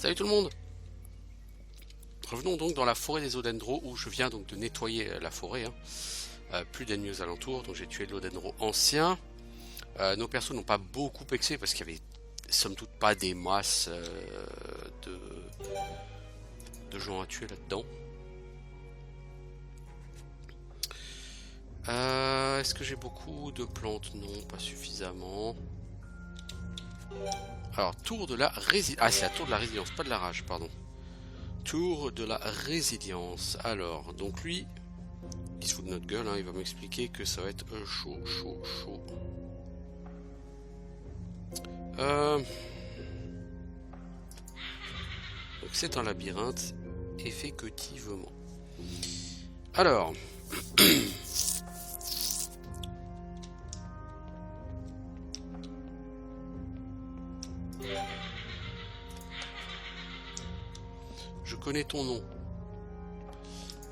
Salut tout le monde. Revenons donc dans la forêt des Odendro où je viens donc de nettoyer la forêt. Plus d'ennemis aux alentours, donc j'ai tué l'Odendro ancien. Nos persos n'ont pas beaucoup pexé parce qu'il y avait somme toute pas des masses de, de gens à tuer là-dedans. Est-ce que j'ai beaucoup de plantes? Non, pas suffisamment. Alors, tour de la résilience. Ah, c'est la tour de la résilience, pas de la rage, pardon. Tour de la résilience. Alors, donc lui, il se fout de notre gueule, hein, il va m'expliquer que ça va être chaud. Donc c'est un labyrinthe, effectivement. Alors... Je connais ton nom.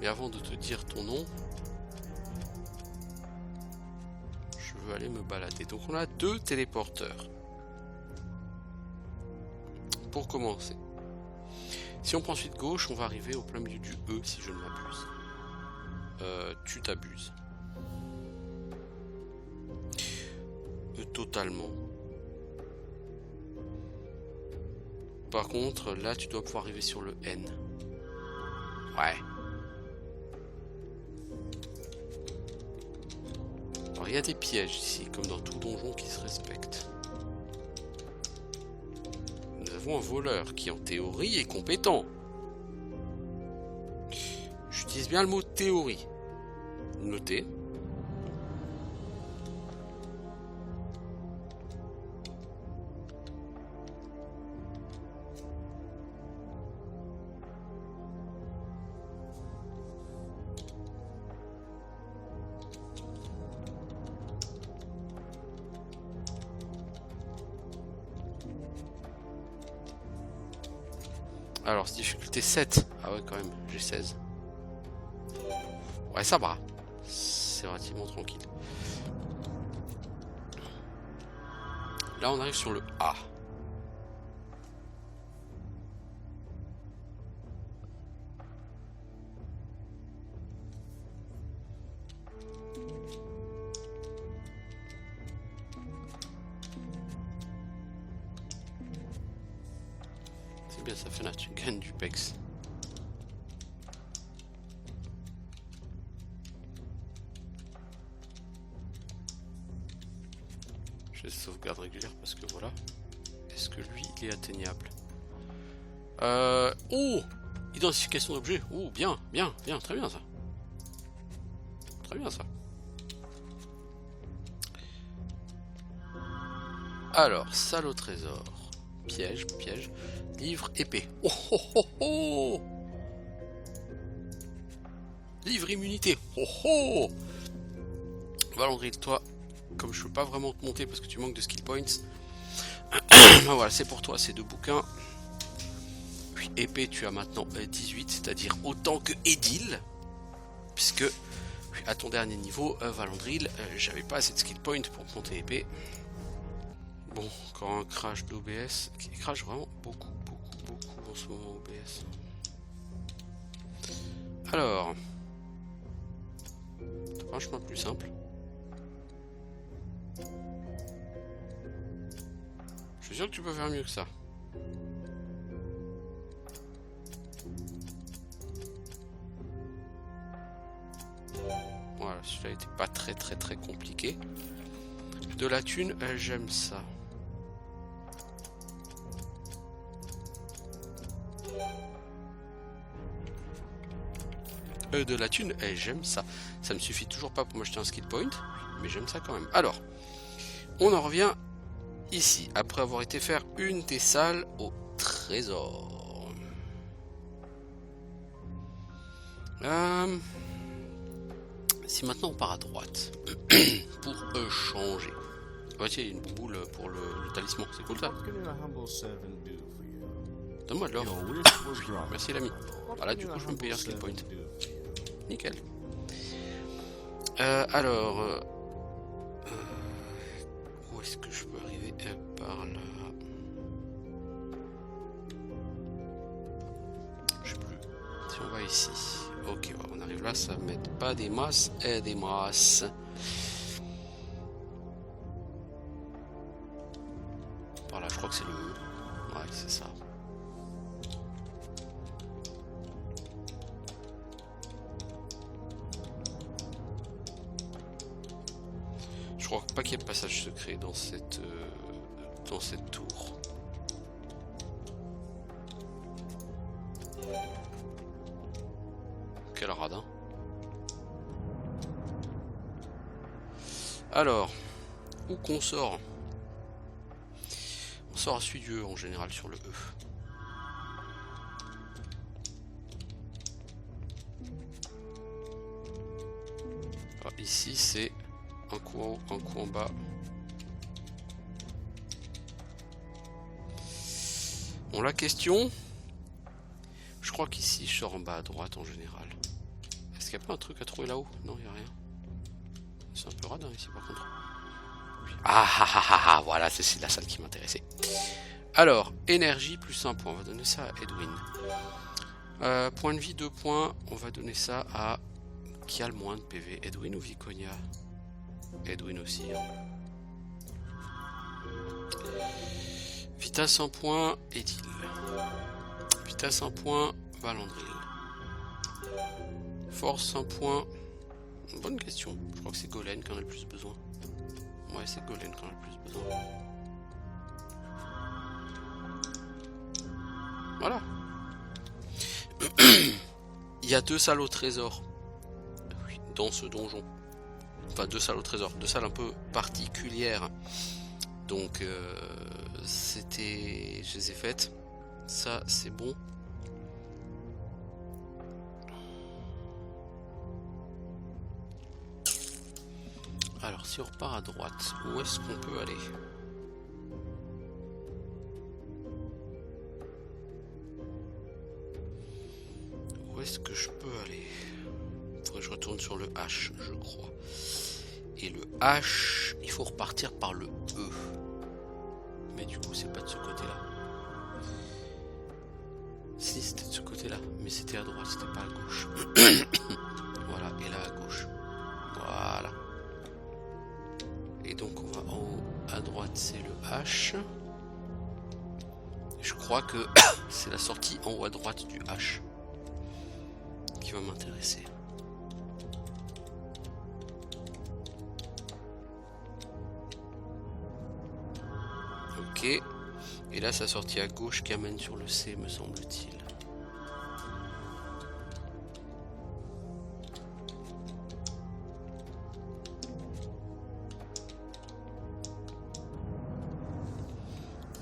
Mais avant de te dire ton nom, je veux aller me balader. Donc on a 2 téléporteurs. Pour commencer. Si on prend suite gauche, on va arriver au plein milieu du E si je ne m'abuse. Tu t'abuses. Totalement. Par contre, là tu dois pouvoir arriver sur le N. Ouais. Alors il y a des pièges ici, comme dans tout donjon qui se respecte. Nous avons un voleur qui en théorie est compétent. J'utilise bien le mot théorie. Notez. Alors, c'est difficulté 7. Ah ouais, quand même, j'ai 16. Ouais, ça va. C'est relativement tranquille. Là, on arrive sur le A. C'est bien ça fait là, tu gagnes du pex. Je vais sauvegarde régulière parce que voilà. Est-ce que lui, il est atteignable? Oh! Identification d'objet. Oh, bien, très bien ça. Très bien ça. Alors, salle au trésor. Piège. Livre épée. Oh oh oh oh! Livre immunité. Oh oh! Valandry, toi, comme je peux pas vraiment te monter parce que tu manques de skill points, voilà, c'est pour toi ces 2 bouquins. Puis épée, tu as maintenant 18, c'est-à-dire autant que Edil, puisque à ton dernier niveau, Valandril, j'avais pas assez de skill points pour monter épée. Bon, encore un crash d'OBS, qui crash vraiment beaucoup en ce moment OBS. Alors, c'est un chemin plus simple. Je suis sûr que tu peux faire mieux que ça. Voilà, celui-là était pas très compliqué. De la thune, j'aime ça. De la thune, j'aime ça. Ça me suffit toujours pas pour m'acheter un skill point, mais j'aime ça quand même. Alors, on en revient ici, après avoir été faire une des salles au trésor. Si maintenant on part à droite, pour changer. Ouais, tiens, il y a une boule pour le talisman, c'est cool ça. Donne-moi de l'or. Merci l'ami. Voilà, du coup je peux me payer un skill point. Nickel. Alors... où est-ce que je peux arriver? Par là... si on va ici. Ok, ouais, on arrive là, ça m'aide pas des masses et des masses. Par là, je crois que c'est le E. Ouais, c'est ça. Je crois pas qu'il y ait de passage secret dans cette tour. Quel radin. Alors, où qu'on sort? On sort à celui du E en général sur le E. Alors, ici c'est un coup en haut, un coup en bas. Bon, la question, je crois qu'ici je sors en bas à droite en général. Est-ce qu'il n'y a pas un truc à trouver là-haut? Non, il n'y a rien. C'est un peu radin ici par contre. Ah ah ah ah ah, voilà, c'est la salle qui m'intéressait. Alors, énergie plus 1 point, on va donner ça à Edwin. Point de vie 2 points, on va donner ça à... Qui a le moins de PV, Edwin ou Viconia? Edwin aussi. Hein. Vitesse 1 point, Edil. Vitesse 1 point, Valandril. Force 1 point. Bonne question. Je crois que c'est Golem qui en a le plus besoin. Ouais, c'est Golem qui en a le plus besoin. Voilà. Il y a 2 salles au trésor. Oui, dans ce donjon. Enfin, 2 salles au trésor. 2 salles un peu particulières. Donc, c'était... Je les ai faites. Ça, c'est bon. Alors, si on repart à droite, où est-ce qu'on peut aller? Où est-ce que je peux aller? Faudrait que je retourne sur le H, je crois. Et le H, il faut repartir par le E. Mais du coup, c'est pas de ce côté-là. Si, c'était de ce côté-là. Mais c'était à droite, c'était pas à gauche. Voilà, et là à gauche. Voilà. Et donc, on va en haut à droite, c'est le H. Je crois que c'est la sortie en haut à droite du H qui va m'intéresser. Ok. Et là, sa sortie à gauche qui amène sur le C, me semble-t-il.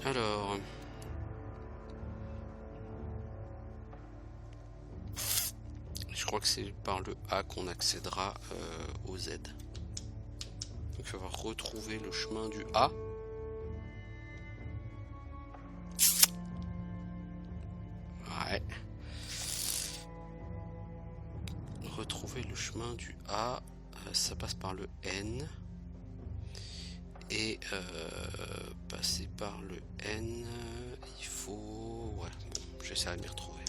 Alors... Je crois que c'est par le A qu'on accédera au Z. Donc il va falloir retrouver le chemin du A. Ouais. Retrouver le chemin du A, ça passe par le N. Et passer par le N, il faut... Ouais, bon, j'essaierai de m'y retrouver.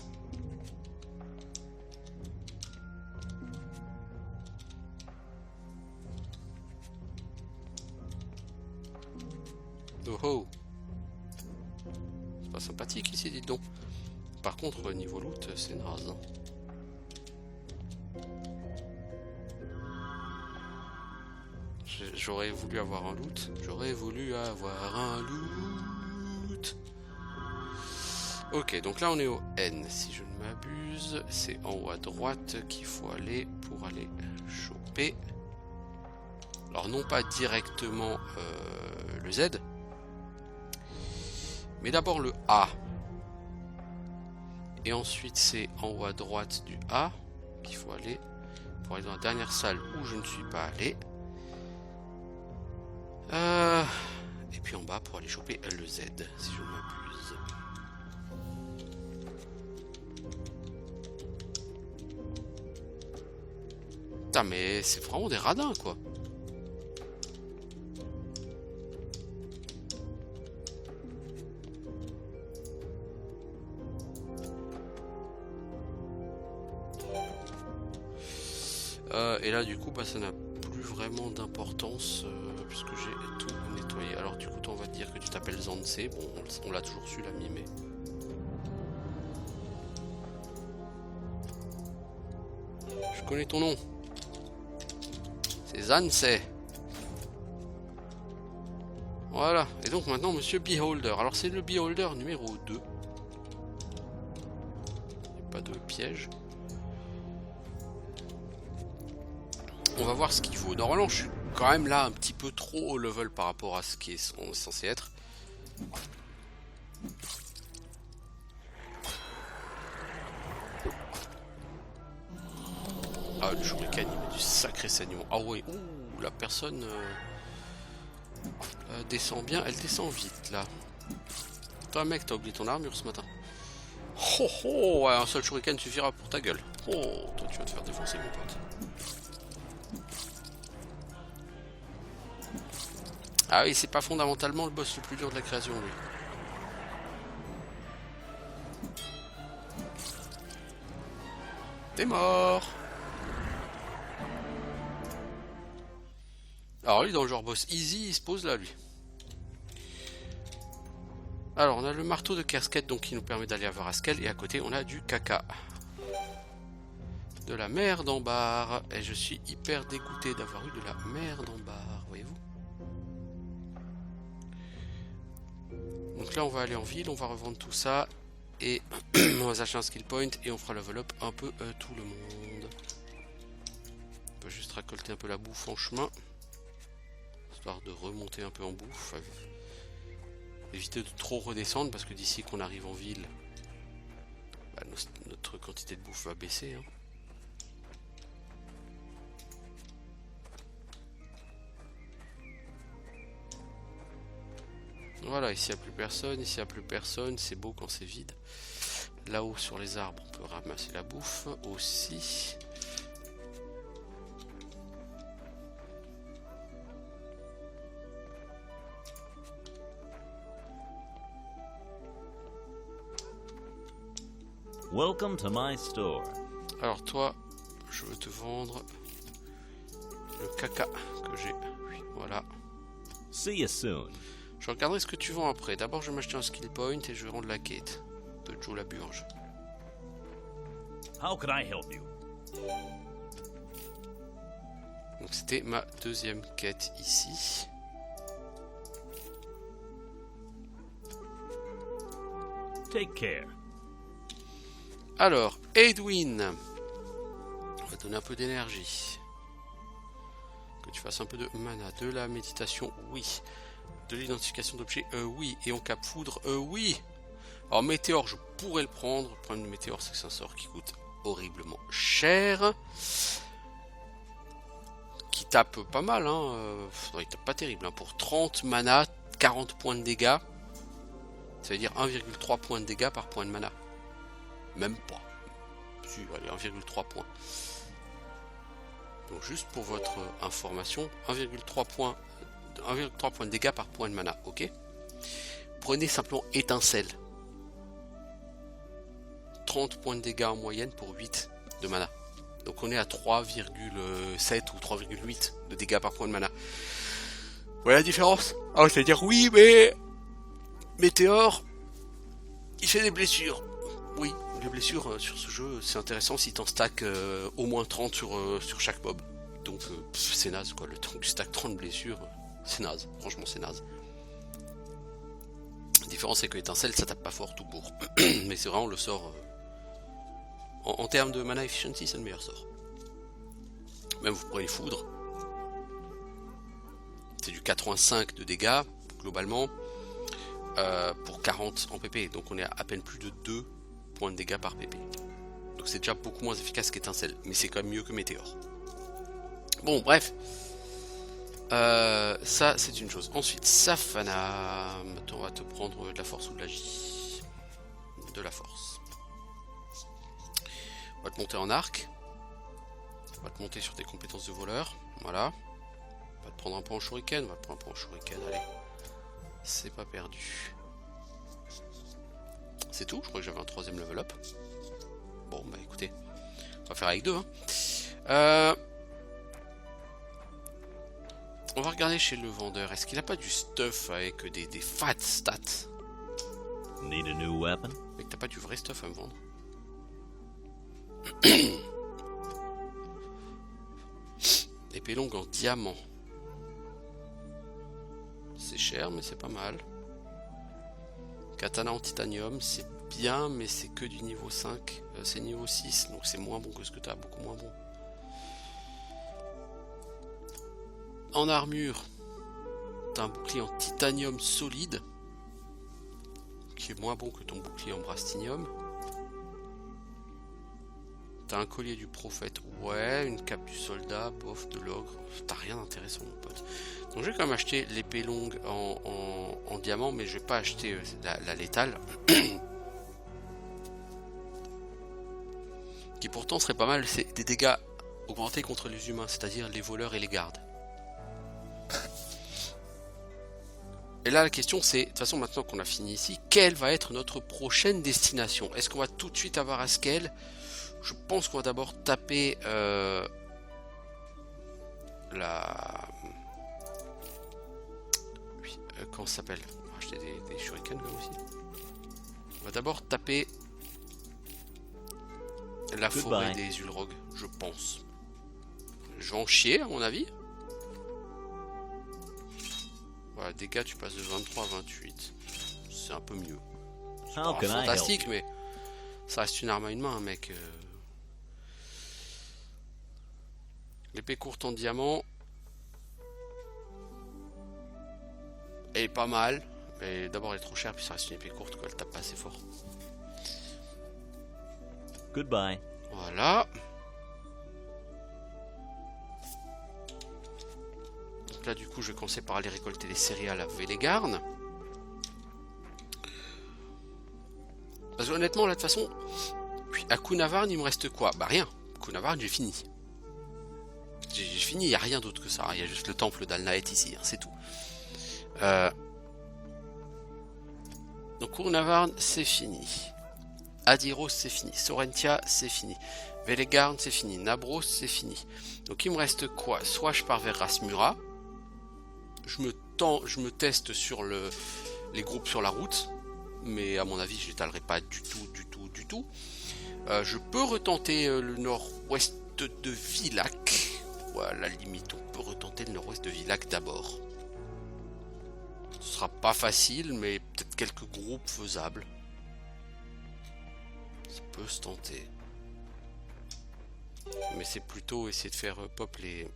Oh oh! C'est pas sympathique ici, dites donc. Par contre, niveau loot, c'est naze. Hein. J'aurais voulu avoir un loot. J'aurais voulu avoir un loot. Ok, donc là on est au N, si je ne m'abuse. C'est en haut à droite qu'il faut aller pour aller choper. Alors non pas directement le Z. Mais d'abord le A. Et ensuite c'est en haut à droite du A qu'il faut aller pour aller dans la dernière salle où je ne suis pas allé. Et puis en bas pour aller choper le Z, si je ne m'abuse. Putain, mais c'est vraiment des radins, quoi. Et là du coup bah, ça n'a plus vraiment d'importance puisque j'ai tout nettoyé. Alors du coup toi, on va te dire que tu t'appelles Zanse. Bon on l'a toujours su l'ami mais... Je connais ton nom. C'est Zanse. Voilà. Et donc maintenant monsieur Beholder. Alors c'est le Beholder numéro 2. Il n'y a pas de piège. On va voir ce qu'il vaut. Normalement je suis quand même là un petit peu trop haut level par rapport à ce qui est censé être. Ah le shuriken il met du sacré saignement. Ah ouais, ouh, la personne descend bien, elle descend vite là. Toi mec t'as oublié ton armure ce matin. Oh oh, ouais, un seul shuriken suffira pour ta gueule. Oh, toi tu vas te faire défoncer mon pote. Ah oui, c'est pas fondamentalement le boss le plus dur de la création, lui. T'es mort. Alors lui, dans le genre boss easy, il se pose là, lui. Alors, on a le marteau de casquette, donc qui nous permet d'aller voir Haskell, et à côté, on a du caca. De la merde en barre. Et je suis hyper dégoûté d'avoir eu de la merde en barre, voyez-vous. Donc là on va aller en ville, on va revendre tout ça et on va s'acheter un skill point et on fera level up un peu tout le monde. On peut juste récolter un peu la bouffe en chemin, histoire de remonter un peu en bouffe. Éviter de trop redescendre parce que d'ici qu'on arrive en ville, bah, notre quantité de bouffe va baisser. Hein. Voilà, ici il n'y a plus personne, ici il n'y a plus personne, c'est beau quand c'est vide. Là-haut sur les arbres, on peut ramasser la bouffe aussi. Welcome to my store. Alors toi, je veux te vendre le caca que j'ai. Voilà. See you soon. Je regarderai ce que tu vends après. D'abord, je vais m'acheter un skill point et je vais rendre la quête de Joe la Burge. How can I help you? Donc c'était ma deuxième quête ici. Take care. Alors, Edwin, on va donner un peu d'énergie. Que tu fasses un peu de mana, de la méditation, oui. De l'identification d'objets, oui. Et on cap foudre, oui. Alors météore, je pourrais le prendre. Le problème de météore, c'est que c'est un sort qui coûte horriblement cher. Qui tape pas mal, hein. Il tape pas terrible, hein. Pour 30 mana, 40 points de dégâts. Ça veut dire 1,3 points de dégâts par point de mana. Même pas. Si, allez, 1,3 points. Donc juste pour votre information, 1,3 points de dégâts par point de mana, ok. Prenez simplement étincelle. 30 points de dégâts en moyenne pour 8 de mana. Donc on est à 3,7 ou 3,8 de dégâts par point de mana. Voilà la différence. Ah, c'est-à-dire oui, mais Météore, il fait des blessures. Oui, les blessures sur ce jeu, c'est intéressant si t'en stack au moins 30 sur chaque mob. Donc c'est naze quoi, le temps que tu stack 30 blessures, c'est naze, franchement c'est naze. La différence c'est que étincelle ça tape pas fort tout court. Mais c'est vraiment le sort, en termes de mana efficiency c'est le meilleur sort. Même vous prenez foudre, c'est du 85 de dégâts globalement, pour 40 en PP, donc on est à peine plus de 2 points de dégâts par PP. Donc c'est déjà beaucoup moins efficace qu'étincelle, mais c'est quand même mieux que météore. Bon bref, ça c'est une chose. Ensuite Safana, on va te prendre de la force ou de la J. De la force. On va te monter en arc. On va te monter sur tes compétences de voleur. Voilà. On va te prendre un point en shuriken. On va te prendre un point en shuriken, allez. C'est pas perdu. C'est tout, je crois que j'avais un troisième level up. Bon bah écoutez, on va faire avec deux. Hein. On va regarder chez le vendeur. Est-ce qu'il a pas du stuff avec des fat stats? Need a new weapon? Mec, t'as pas du vrai stuff à me vendre? Épée longue en diamant. C'est cher, mais c'est pas mal. Katana en titanium, c'est bien, mais c'est que du niveau 5. C'est niveau 6, donc c'est moins bon que ce que t'as, beaucoup moins bon. En armure, t'as un bouclier en titanium solide, qui est moins bon que ton bouclier en brastinium. T'as un collier du prophète, ouais, une cape du soldat, bof, de l'ogre. T'as rien d'intéressant, mon pote. Donc je vais quand même acheter l'épée longue en diamant, mais je vais pas acheter la létale. Qui pourtant serait pas mal, c'est des dégâts augmentés contre les humains, c'est-à-dire les voleurs et les gardes. Et là la question c'est, de toute façon maintenant qu'on a fini ici, quelle va être notre prochaine destination? Est-ce qu'on va tout de suite avoir Haskell? Je pense qu'on va d'abord taper oui, comment ça s'appelle? On va acheter des shurikens là aussi. On va d'abord taper la forêt des Ulrog, je pense. Je vais en chier à mon avis. Voilà, dégâts tu passes de 23 à 28. C'est un peu mieux. C'est pas fantastique mais ça reste une arme à une main, mec. L'épée courte en diamant. Elle est pas mal. Mais d'abord elle est trop chère, puis ça reste une épée courte, quoi. Elle tape pas assez fort. Goodbye. Voilà. Donc là du coup je vais commencer par aller récolter les céréales à Vélégarn. Parce que honnêtement là de toute façon, à Kunavarn il me reste quoi? Bah rien. Kunavarn j'ai fini. J'ai fini, il n'y a rien d'autre que ça. Il y a juste le temple d'Alnaet ici, hein, c'est tout. Donc Kunavarn c'est fini. Adiros c'est fini. Sorentia c'est fini. Vélégarn c'est fini. Nabros c'est fini. Donc il me reste quoi? Soit je pars vers Rasmura. Je me teste sur les groupes sur la route. Mais à mon avis je l'étalerai pas du tout. Je peux retenter le nord-ouest de Villach. À la limite, on peut retenter le nord-ouest de Villach d'abord. Ce sera pas facile, mais peut-être quelques groupes faisables. Ça peut se tenter. Mais c'est plutôt essayer de faire pop les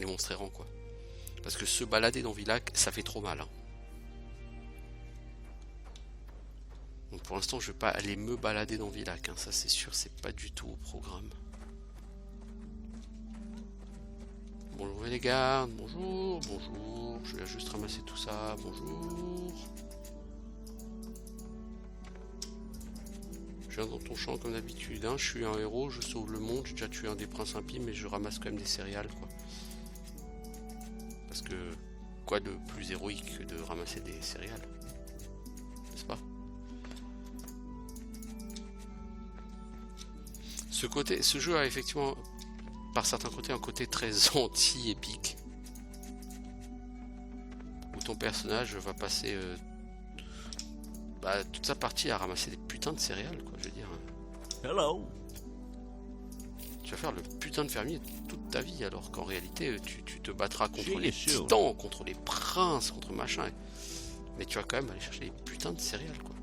monstres errants, quoi. Parce que se balader dans Villach, ça fait trop mal. Hein. Donc pour l'instant, je vais pas aller me balader dans Villach. Hein. Ça, c'est sûr, c'est pas du tout au programme. Bonjour les gars, bonjour. Je vais juste ramasser tout ça, bonjour. Je viens dans ton champ comme d'habitude, hein. Je suis un héros, je sauve le monde, j'ai déjà tué un des princes impies, mais je ramasse quand même des céréales, quoi. Parce que, quoi de plus héroïque que de ramasser des céréales? N'est-ce pas? Ce jeu a effectivement... par certains côtés un côté très anti-épique où ton personnage va passer toute sa partie à ramasser des putains de céréales, quoi, je veux dire. Hello. Tu vas faire le putain de fermier toute ta vie, alors qu'en réalité tu te battras contre les titans, contre les princes, contre machin, mais tu vas quand même aller chercher des putains de céréales, quoi.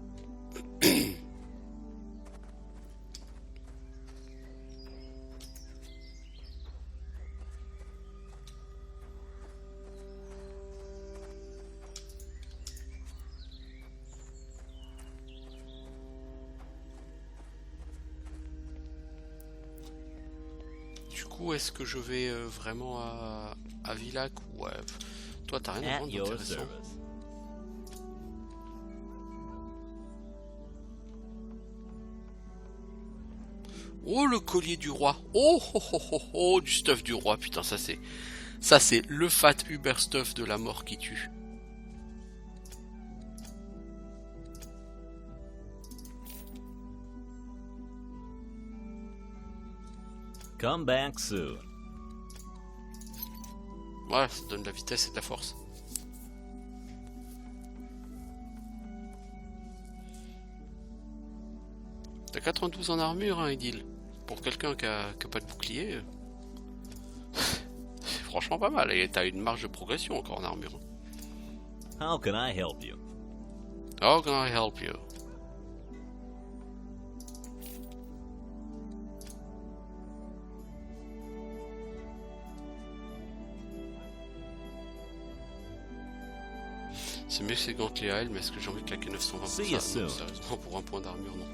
Est-ce que je vais vraiment à Villach? Ouais. Toi, t'as rien à vendre d'intéressant. Oh, le collier du roi. Oh, du stuff du roi. Putain, ça c'est le fat Uber stuff de la mort qui tue. Come back soon. Voilà, ça donne de la vitesse et de la force. T'as 92 en armure, hein, Edil. Pour quelqu'un qui a pas de bouclier, c'est franchement pas mal. Et t'as une marge de progression encore en armure. How can I help you? How can I help you? C'est mieux que ces gantelets à elle, mais est-ce que j'ai envie de claquer 920 pour ça? See you Non, soon. sérieusement, pour un point d'armure, non.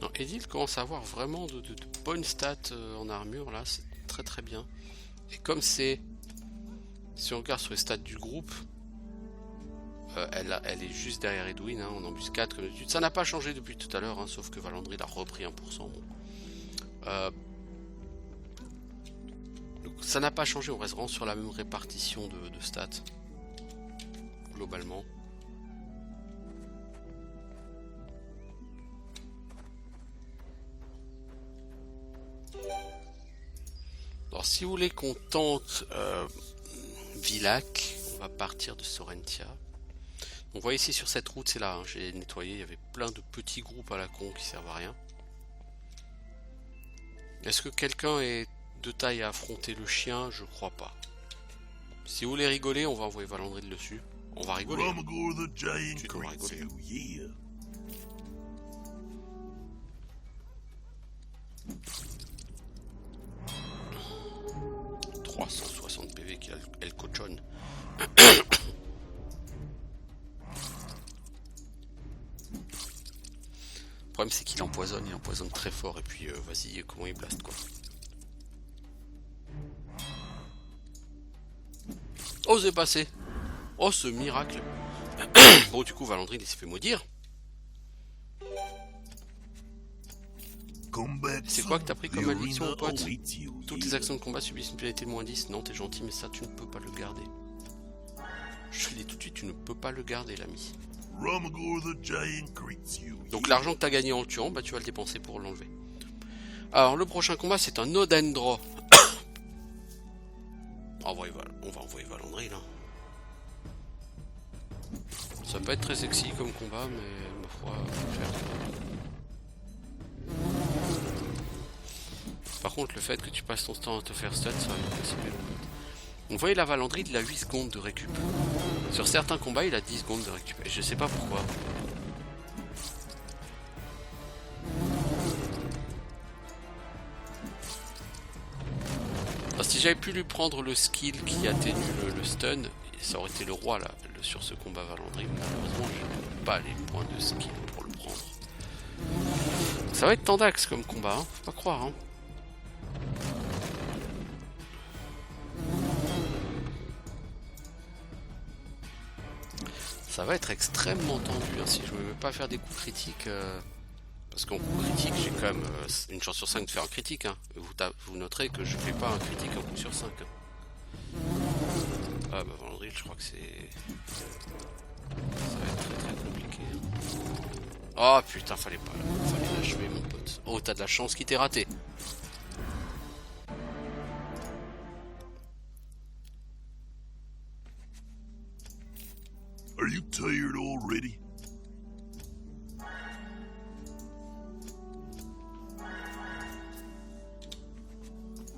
Non, Edil commence à avoir vraiment de bonnes stats en armure, là, c'est très très bien. Et comme c'est... Si on regarde sur les stats du groupe, elle est juste derrière Edwin, hein, en embuscade comme d'habitude. Ça n'a pas changé depuis tout à l'heure, hein, sauf que Valandry l'a repris 1%. Bon. Donc, ça n'a pas changé, on reste vraiment sur la même répartition de stats, globalement. Alors si vous voulez qu'on tente Villach, on va partir de Sorentia. Donc vous voyez ici sur cette route, c'est là, hein, j'ai nettoyé, il y avait plein de petits groupes à la con qui servent à rien. Est-ce que quelqu'un est de taille à affronter le chien? Je crois pas. Si vous voulez rigoler, on va envoyer Valandry dessus. On va rigoler. Hein. Ensuite, on va rigoler. Hein. 360 PV qui a elle cochonne. Le problème c'est qu'il empoisonne, il empoisonne très fort et puis vas-y comment il blast quoi. Oh c'est passé. Oh ce miracle. Bon du coup Valandry il s'est fait maudire. C'est quoi que t'as pris comme malédiction mon pote? Toutes les actions de combat subissent une pénalité de moins 10. Non t'es gentil mais ça tu ne peux pas le garder. Je te dis tout de suite tu ne peux pas le garder l'ami. Donc l'argent que t'as gagné en le tuant, bah tu vas le dépenser pour l'enlever. Alors le prochain combat c'est un Odendro. On va envoyer Valandry là. Ça peut être très sexy comme combat mais ma foi faut le faire. Par contre le fait que tu passes ton temps à te faire stun ça va être possible. Vous voyez la Valandry il a 8 secondes de récup. Sur certains combats il a 10 secondes de récup. Et je sais pas pourquoi. Alors, si j'avais pu lui prendre le skill qui atténue le stun, ça aurait été le roi là, sur ce combat Valandry. Malheureusement je n'ai pas les points de skill pour le prendre. Ça va être tendax comme combat, hein, faut pas croire. Hein. Ça va être extrêmement tendu hein, si je ne me mets pas à faire des coups critiques. Parce qu'en coup critique, j'ai quand même une chance sur 5 de faire un critique. Hein. Vous noterez que je fais pas un critique un coup sur 5. Hein. Ah bah Valandry, je crois que c'est... Ça va être très très compliqué. Oh putain, fallait pas. Fallait l'achever mon pote. Oh, t'as de la chance qu'il t'ait raté. Are you tired already?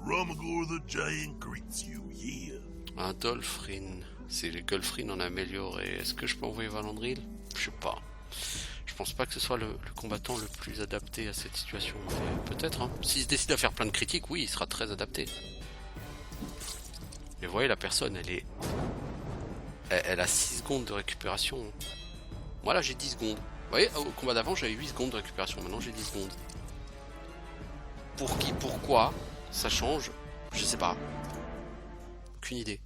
Romagor the Giant greets you, yeah. Un Dolphin. C'est le Golfrin en amélioré. Est-ce que je peux envoyer Valandry? Je sais pas. Je pense pas que ce soit le combattant le plus adapté à cette situation. Peut-être, hein. S'il se décide à faire plein de critiques, oui, il sera très adapté. Mais vous voyez, la personne, elle a 6 secondes de récupération. Moi là j'ai 10 secondes. Vous voyez, au combat d'avant j'avais 8 secondes de récupération, maintenant j'ai 10 secondes. Pour qui, pourquoi ça change, je sais pas. Aucune idée.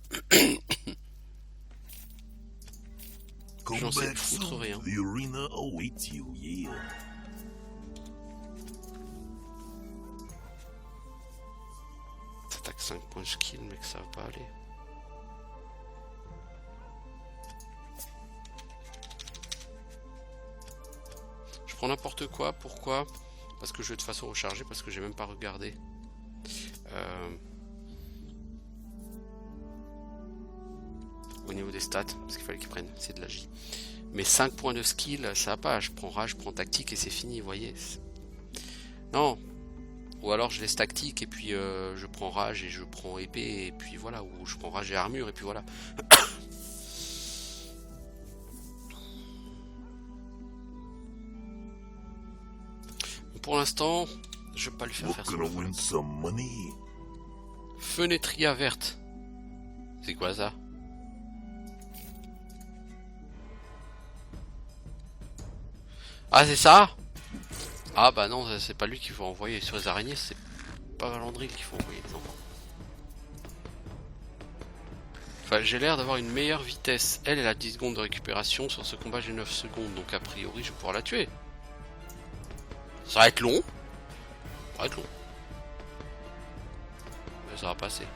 J'en sais foutre rien. The arena awaits you, yeah. T'attaques 5 points de skill mais que ça va pas aller. prends n'importe quoi, pourquoi? Parce que je vais de façon recharger, parce que j'ai même pas regardé. Au niveau des stats, parce qu'il fallait qu'ils prennent, c'est de la J. Mais 5 points de skill, ça va pas, je prends rage, je prends tactique et c'est fini, vous voyez. Non. Ou alors je laisse tactique et puis je prends rage et je prends épée et puis voilà, ou je prends rage et armure et puis voilà. Pour l'instant, je vais pas lui faire Looking to son win some money? Fenêtria verte. C'est quoi ça? Ah c'est ça? Ah bah non, c'est pas lui qu'il faut envoyer. Sur les araignées, c'est pas Valandril qu'il faut envoyer les enfants. Enfin, j'ai l'air d'avoir une meilleure vitesse. Elle a 10 secondes de récupération. Sur ce combat, j'ai 9 secondes. Donc a priori, je vais pouvoir la tuer. Ça va être long. Ça va être long. Mais ça va passer.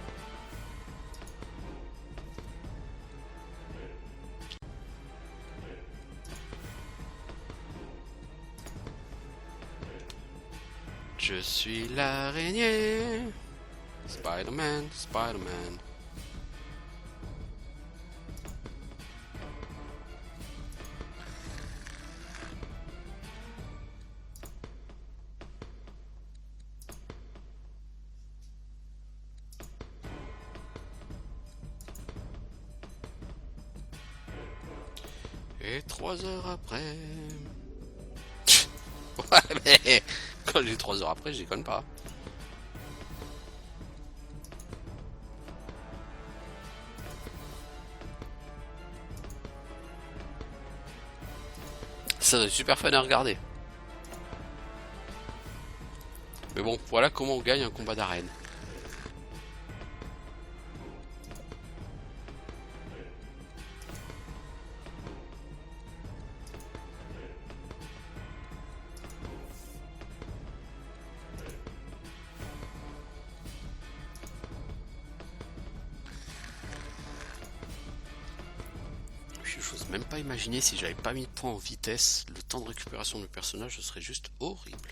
Je suis l'araignée. Spider-Man, Spider-Man. Et 3 heures après... Ouais mais... Quand j'ai 3 heures après, je déconne pas. Ça doit être super fun à regarder. Mais bon, voilà comment on gagne un combat d'arène. J'ose même pas imaginer si j'avais pas mis de points en vitesse, le temps de récupération de personnage, ce serait juste horrible.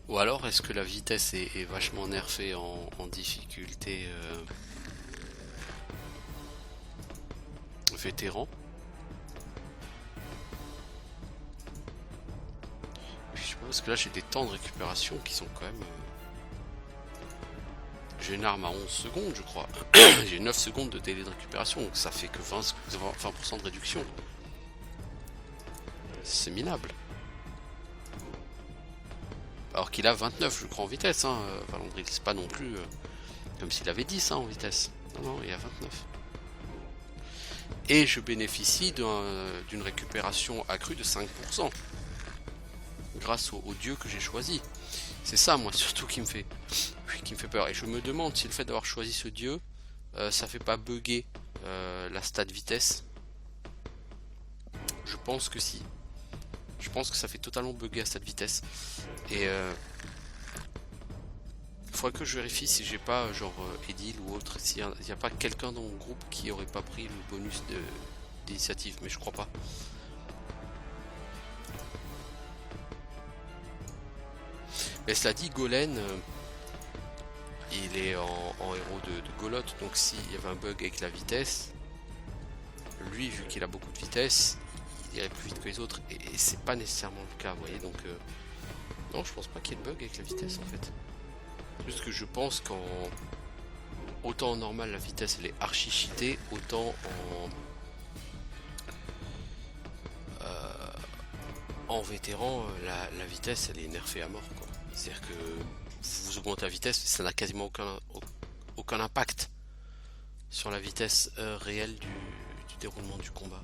Ou alors est-ce que la vitesse est vachement nerfée en difficulté vétéran? Je sais pas, parce que là j'ai des temps de récupération qui sont quand même... J'ai une arme à 11 secondes je crois. J'ai 9 secondes de délai de récupération, donc ça fait que 20% de réduction. C'est minable. Alors qu'il a 29 je crois en vitesse, hein, Valandril, c'est pas non plus comme s'il avait 10 hein, en vitesse. Non, non, il a 29. Et je bénéficie d'une récupération accrue de 5%. Grâce au dieu que j'ai choisi. C'est ça moi surtout qui me fait peur. Et je me demande si le fait d'avoir choisi ce dieu, ça fait pas bugger la stat vitesse. Je pense que si. Je pense que ça fait totalement bugger la stat vitesse. Et il faudrait que je vérifie si j'ai pas genre Edil ou autre, s'il n'y a pas quelqu'un dans mon groupe qui aurait pas pris le bonus d'initiative, mais je crois pas. Mais cela dit, Golen, il est en héros de Goloth, donc s'il y avait un bug avec la vitesse, lui, vu qu'il a beaucoup de vitesse, il irait plus vite que les autres, et c'est pas nécessairement le cas, vous voyez, donc... non, je pense pas qu'il y ait de bug avec la vitesse, en fait. Juste que je pense qu'en... Autant en normal, la vitesse, elle est archi cheatée, autant en vétéran, la vitesse, elle est nerfée à mort, quoi. C'est-à-dire que vous augmentez la vitesse, ça n'a quasiment aucun impact sur la vitesse réelle du déroulement du combat.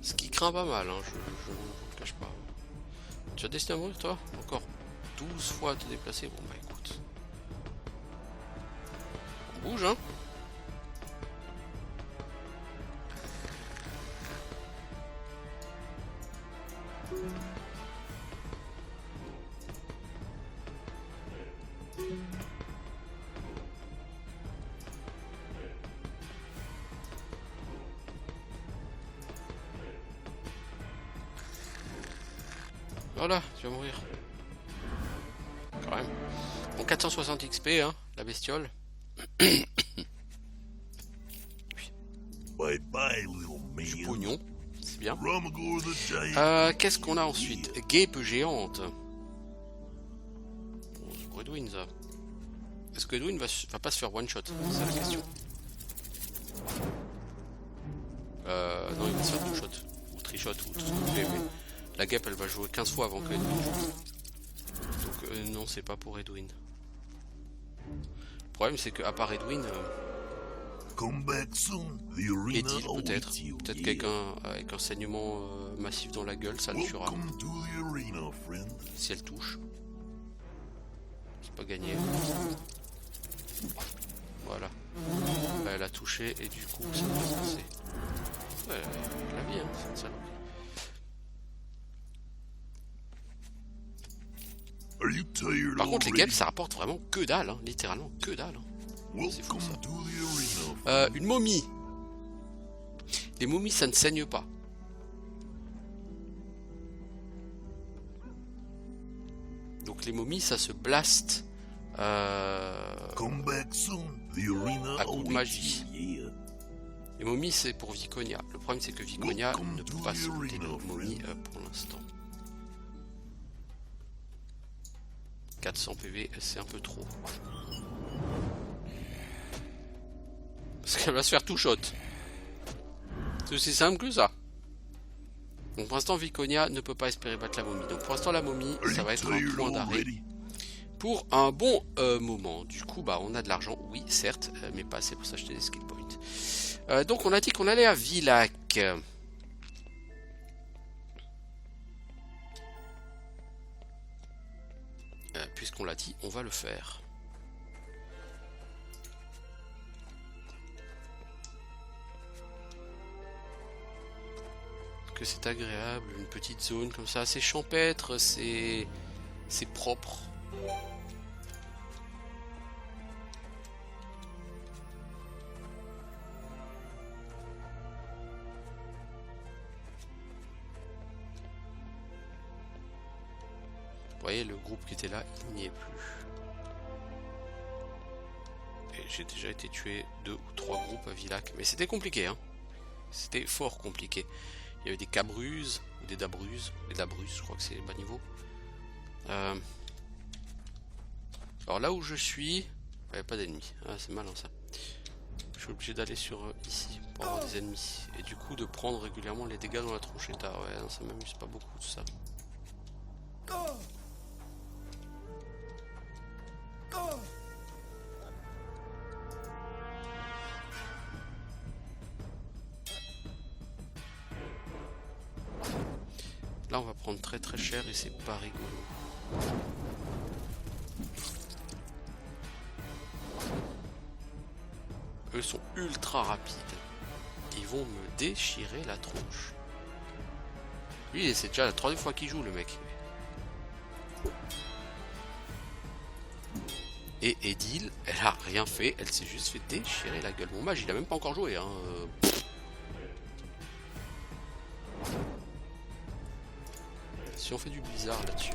Ce qui craint pas mal, hein, je ne le cache pas. Tu as destiné à mourir toi? Encore 12 fois à te déplacer? Bon bah écoute. On bouge hein. Voilà, tu vas mourir. Quand même. Bon, 460 XP, hein, la bestiole. Bye bye, little Du man. pognon, c'est bien. Rumagor the giant. Qu'est-ce qu'on a ensuite? Guêpe géante. Oh, c'est pour Edwin, ça. Est-ce que Edwin va pas se faire one shot? C'est ça la question. Non, il va se faire two shot. Ou three shot, ou tout ce que vous voulez, mais la guêpe elle va jouer 15 fois avant que Edwin joue. Donc non, c'est pas pour Edwin. Le problème c'est que à part Edwin, Come back soon. The arena Edil peut-être. awaits you. Peut-être Yeah. quelqu'un avec un saignement massif dans la gueule, ça le tuera. Welcome to the arena, friend. Si elle touche. C'est pas gagné. Voilà. Là, elle a touché et du coup ça va passer. Ouais, la vie, hein, c'est une saloperie. Are you tired Par contre, les already? guêpes ça rapporte vraiment que dalle, hein, littéralement que dalle. Hein. C'est fou, Welcome ça. to the arena. Une momie. Les momies ça ne saigne pas. Donc les momies ça se blast Come back soon. The arena à coup de awaits magie. you. Yeah. Les momies c'est pour Viconia. Le problème c'est que Viconia Welcome ne peut to pas the sauter arena, de momie pour l'instant. 400 PV c'est un peu trop. Parce qu'elle va se faire tout shot. C'est aussi simple que ça. Donc pour l'instant Viconia ne peut pas espérer battre la momie. Donc pour l'instant la momie Are ça you va être un tired point d'arrêt already? pour un bon moment. Du coup bah on a de l'argent, oui certes, mais pas assez pour s'acheter des skill points. Donc on a dit qu'on allait à Villac. Puisqu'on l'a dit, on va le faire. Que c'est agréable, une petite zone comme ça, c'est champêtre, c'est propre. Vous voyez, le groupe qui était là, il n'y est plus. Et j'ai déjà été tué 2 ou 3 groupes à Villac, mais c'était compliqué, hein. C'était fort compliqué. Il y avait des cabruses, ou des dabruses, je crois que c'est bas niveau. Alors là où je suis, il n'y a pas d'ennemis. Ah, c'est malin ça. Je suis obligé d'aller sur ici pour avoir des ennemis. Et du coup de prendre régulièrement les dégâts dans la tronchetta. Ouais, non, ça m'amuse pas beaucoup tout ça. Là on va prendre très très cher et c'est pas rigolo. Eux sont ultra rapides. Ils vont me déchirer la tronche. Lui c'est déjà la 3e fois qu'il joue le mec. Et Edil, elle a rien fait, elle s'est juste fait déchirer la gueule. Mon mage il a même pas encore joué hein. Si on fait du blizzard là-dessus.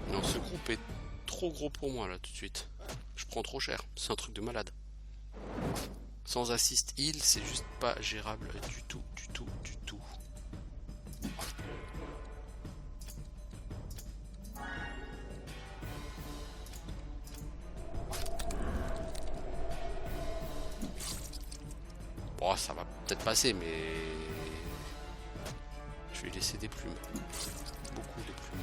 Non, ce groupe est trop gros pour moi là tout de suite. Je prends trop cher, c'est un truc de malade. Sans assist heal, c'est juste pas gérable du tout, du tout, du tout. Bon, ça va peut-être passer, mais je vais laisser des plumes. Beaucoup de plumes.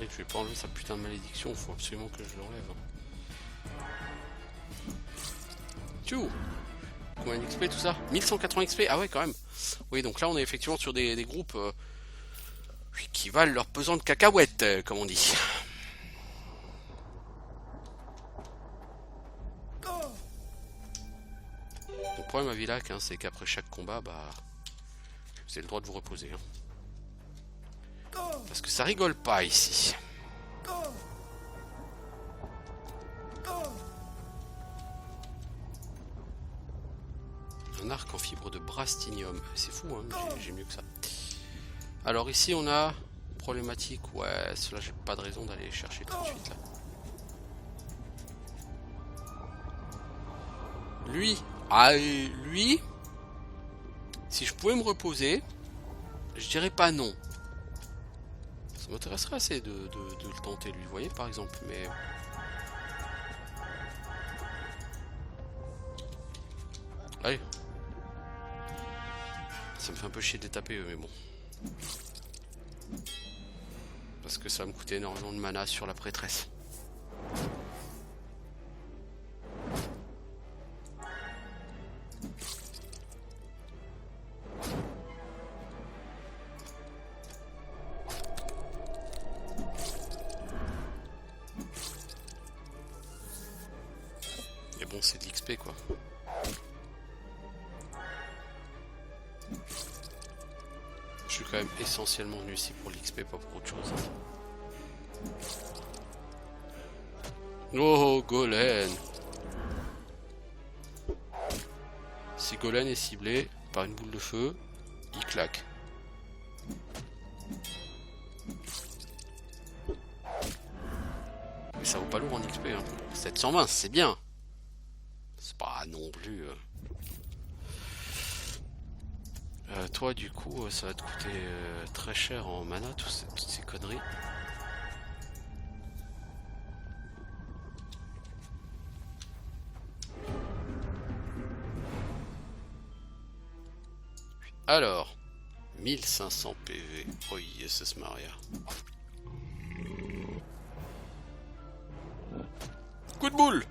Je vais pas enlever sa putain de malédiction, il faut absolument que je l'enlève. Tchou! Combien d'XP tout ça? 1180 XP? Ah ouais quand même! Oui donc là on est effectivement sur des groupes Qui valent leur pesant de cacahuètes, comme on dit. Le problème à Villac, hein, c'est qu'après chaque combat, bah, vous avez le droit de vous reposer. Hein. Parce que ça rigole pas ici. Un arc en fibre de brastinium. C'est fou, hein, j'ai mieux que ça. Alors ici on a problématique. Ouais, cela j'ai pas de raison d'aller chercher tout de suite là. Lui, lui, si je pouvais me reposer, je dirais pas non. Ça m'intéresserait assez de le tenter lui, vous voyez par exemple, mais... Allez. Ça me fait un peu chier de les taper eux, mais bon. Parce que ça va me coûter énormément de mana sur la prêtresse. Mais bon, c'est de l'XP quoi. Je suis quand même essentiellement venu ici pour l'XP, pas pour autre chose. Oh, Golem! Si Golem est ciblé par une boule de feu, il claque. Mais ça vaut pas lourd en XP, hein. 720, c'est bien. C'est pas non plus... toi du coup ça va te coûter très cher en mana toutes ces conneries. Alors 1500 PV. Oh yes Maria. Coup de boule.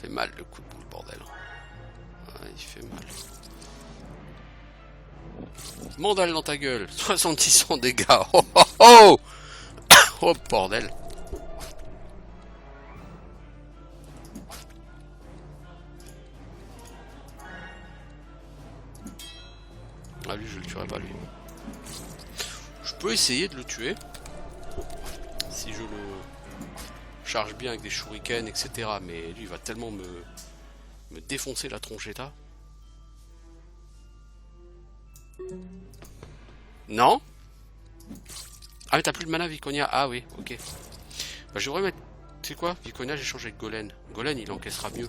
Fait mal le coup de boule bordel. Ouais, il fait mal. Mandale dans ta gueule, 6600 dégâts. Oh oh oh. Oh bordel. Ah lui je le tuerai pas lui. Je peux essayer de le tuer. Si je le charge bien avec des shurikens etc. Mais lui il va tellement me défoncer la tronchetta. Non. Ah mais t'as plus de mana Viconia. Ah oui, ok. Bah je devrais mettre... Tu sais quoi, Viconia j'ai changé avec Golem. Golem il encaissera mieux.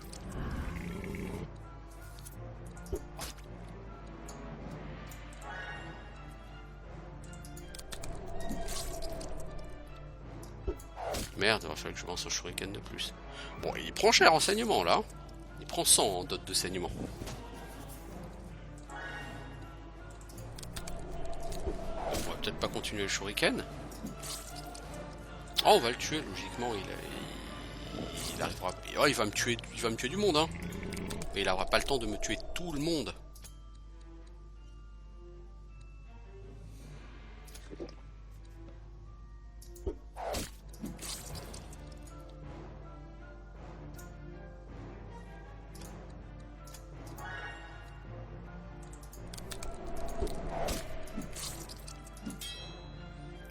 Merde, il va falloir que je lance un shuriken de plus. Bon, il prend cher en saignement là. Il prend 100 en dot de saignement. On va peut-être pas continuer le shuriken. Oh, on va le tuer logiquement. Il arrivera. Oh, il va me tuer du monde, hein. Mais il aura pas le temps de me tuer tout le monde.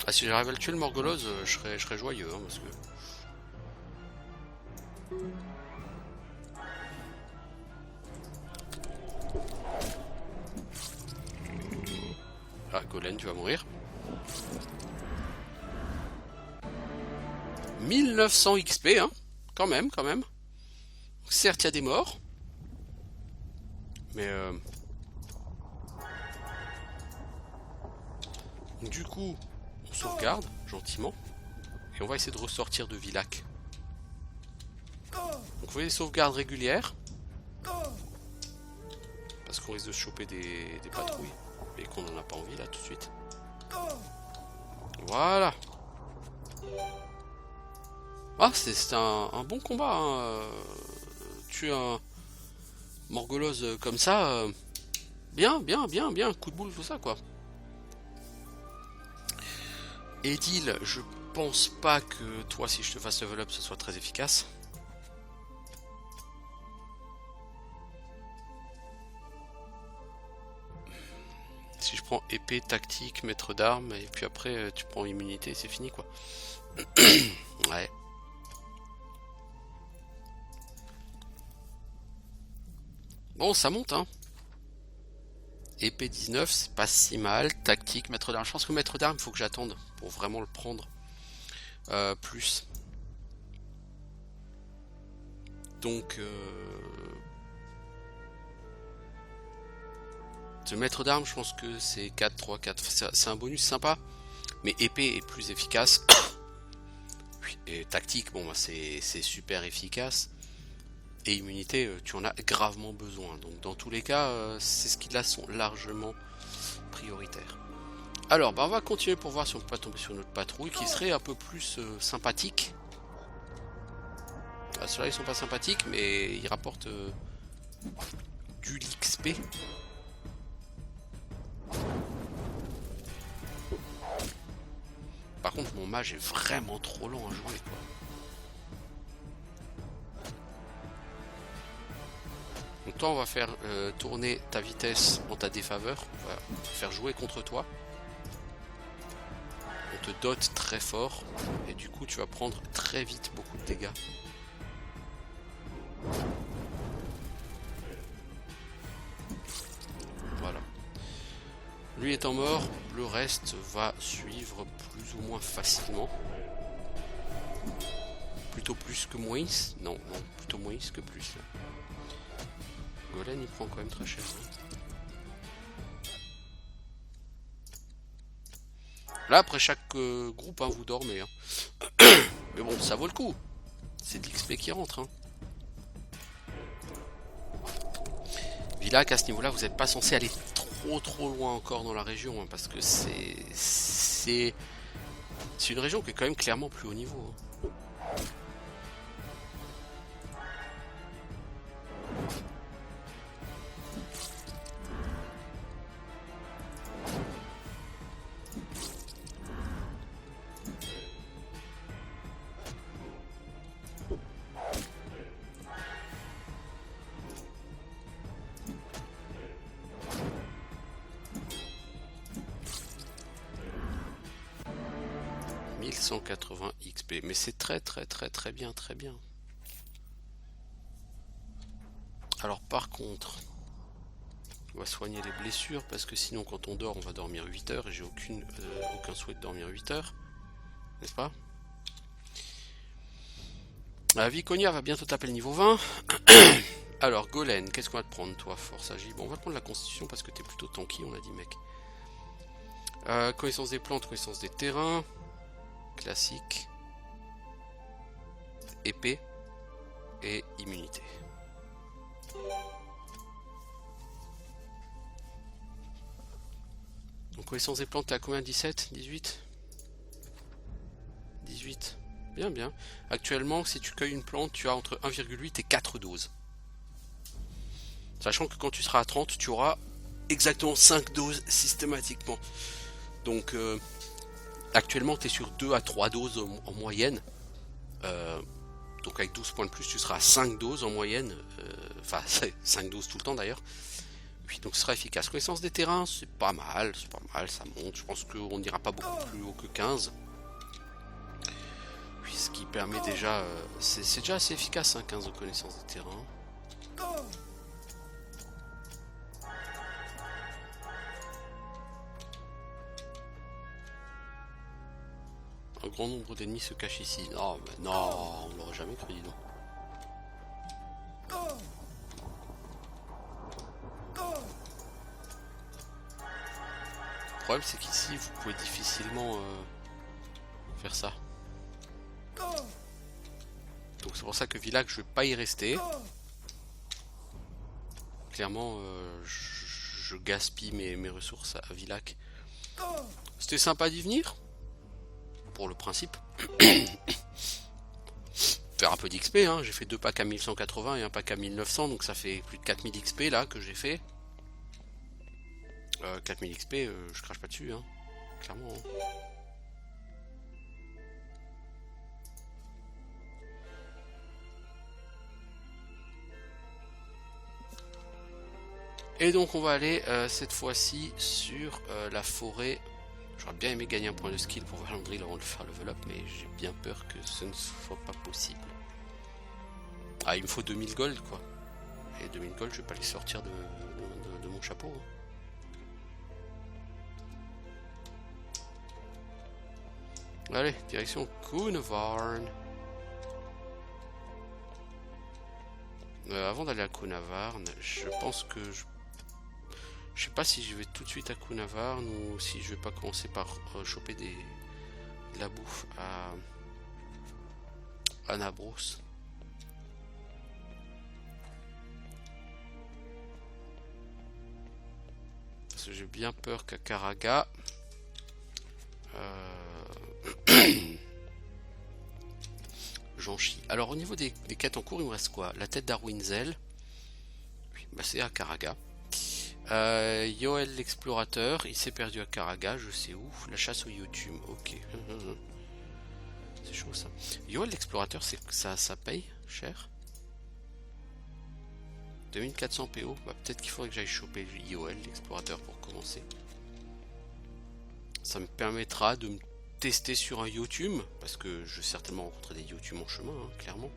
Ah, si j'arrive à le tuer le Morgoloth, je serais joyeux, hein, parce que... Ah, Golem, tu vas mourir. 1900 XP, hein. Quand même. Certes, il y a des morts. Mais du coup, on sauvegarde, gentiment. Et on va essayer de ressortir de Villac. Donc on fait des sauvegardes régulières. Parce qu'on risque de se choper des patrouilles. Et qu'on n'en a pas envie là tout de suite. Voilà. Ah, c'est un bon combat. Hein. Tuer un Morgoloth comme ça. Bien. Coup de boule, tout ça quoi. Edil, je pense pas que toi, si je te fasse level up, ce soit très efficace. Si je prends épée, tactique, maître d'armes, et puis après tu prends immunité, c'est fini quoi. Ouais. Bon, ça monte hein. Épée 19, c'est pas si mal. Tactique, maître d'armes. Je pense que maître d'armes, il faut que j'attende pour vraiment le prendre. Plus. Donc, ce maître d'armes, je pense que c'est 4, 3, 4. C'est un bonus sympa. Mais épée est plus efficace. Et tactique, bon, c'est super efficace. Et immunité, tu en as gravement besoin. Donc dans tous les cas, c'est ce qui là sont largement prioritaires. Alors, bah, on va continuer pour voir si on peut pas tomber sur notre patrouille qui serait un peu plus sympathique. Ah, ceux-là, ils sont pas sympathiques, mais ils rapportent du l'XP. Par contre, mon mage est vraiment trop lent à jouer, quoi. Donc toi, on va faire tourner ta vitesse en ta défaveur. On va faire jouer contre toi. On te dote très fort. Et du coup, tu vas prendre très vite beaucoup de dégâts. Voilà. Lui étant mort, le reste va suivre plus ou moins facilement. Plutôt plus que moins. Non, non, plutôt moins que plus. Là. Golem il prend quand même très cher. Là après chaque groupe hein, vous dormez. Hein. Mais bon ça vaut le coup. C'est de l'XP qui rentre. Hein. Villac à ce niveau là vous n'êtes pas censé aller trop loin encore dans la région. Hein, parce que c'est une région qui est quand même clairement plus haut niveau. Hein. 1180 XP, mais c'est très bien. Alors par contre, on va soigner les blessures parce que sinon quand on dort on va dormir 8 heures et j'ai aucun souhait de dormir 8 heures, n'est-ce pas? Viconia va bientôt taper le niveau 20. Alors Golen, qu'est-ce qu'on va te prendre toi? Force agile. Bon on va te prendre la constitution parce que t'es plutôt tanky, on l'a dit mec. Connaissance des plantes, connaissance des terrains. Classique. Épée. Et immunité. Donc connaissance des plantes, t'as combien? 17? 18? 18. Bien. Actuellement, si tu cueilles une plante, tu as entre 1,8 et 4 doses. Sachant que quand tu seras à 30, tu auras exactement 5 doses systématiquement. Donc, actuellement, tu es sur 2 à 3 doses en moyenne. Donc, avec 12 points de plus, tu seras à 5 doses en moyenne. Enfin, 5 doses tout le temps d'ailleurs. Oui, donc, ce sera efficace. Connaissance des terrains, c'est pas mal, ça monte. Je pense qu'on n'ira pas beaucoup plus haut que 15. Puis, ce qui permet déjà... c'est déjà assez efficace, hein, 15 de connaissance des terrains. Un grand nombre d'ennemis se cachent ici. Non, mais non, on l'aurait jamais cru, non. Le problème, c'est qu'ici, vous pouvez difficilement faire ça. Donc c'est pour ça que Villac, je vais pas y rester. Clairement, je gaspille mes ressources à Villac. C'était sympa d'y venir. Pour le principe. Faire un peu d'XP, hein. J'ai fait 2 packs à 1180 et un pack à 1900, donc ça fait plus de 4000 XP là que j'ai fait. 4000 XP, je crache pas dessus, hein. Clairement. Hein. Et donc on va aller cette fois-ci sur la forêt. J'aurais bien aimé gagner un point de skill pour Valandril avant de faire level up, mais j'ai bien peur que ce ne soit pas possible. Ah, il me faut 2000 gold quoi. Et 2000 gold, je vais pas les sortir de mon chapeau. Hein. Allez, direction Kunavarn. Avant d'aller à Kunavarn, je pense que je sais pas si je vais tout de suite à Kunavarn ou si je vais pas commencer par choper de la bouffe à Nabros. Parce que j'ai bien peur qu'à Karaga j'en chie. Alors au niveau des quêtes en cours, il me reste quoi? La tête d'Arwinzel. Oui, bah c'est à Karaga. Yoel l'explorateur, il s'est perdu à Karaga, je sais où. La chasse au YouTube, ok. C'est chaud ça. Yoel l'explorateur, ça paye cher? 2400 PO, bah, peut-être qu'il faudrait que j'aille choper Yoel l'explorateur pour commencer. Ça me permettra de me tester sur un YouTube, parce que je vais certainement rencontrer des YouTube en chemin, hein, clairement.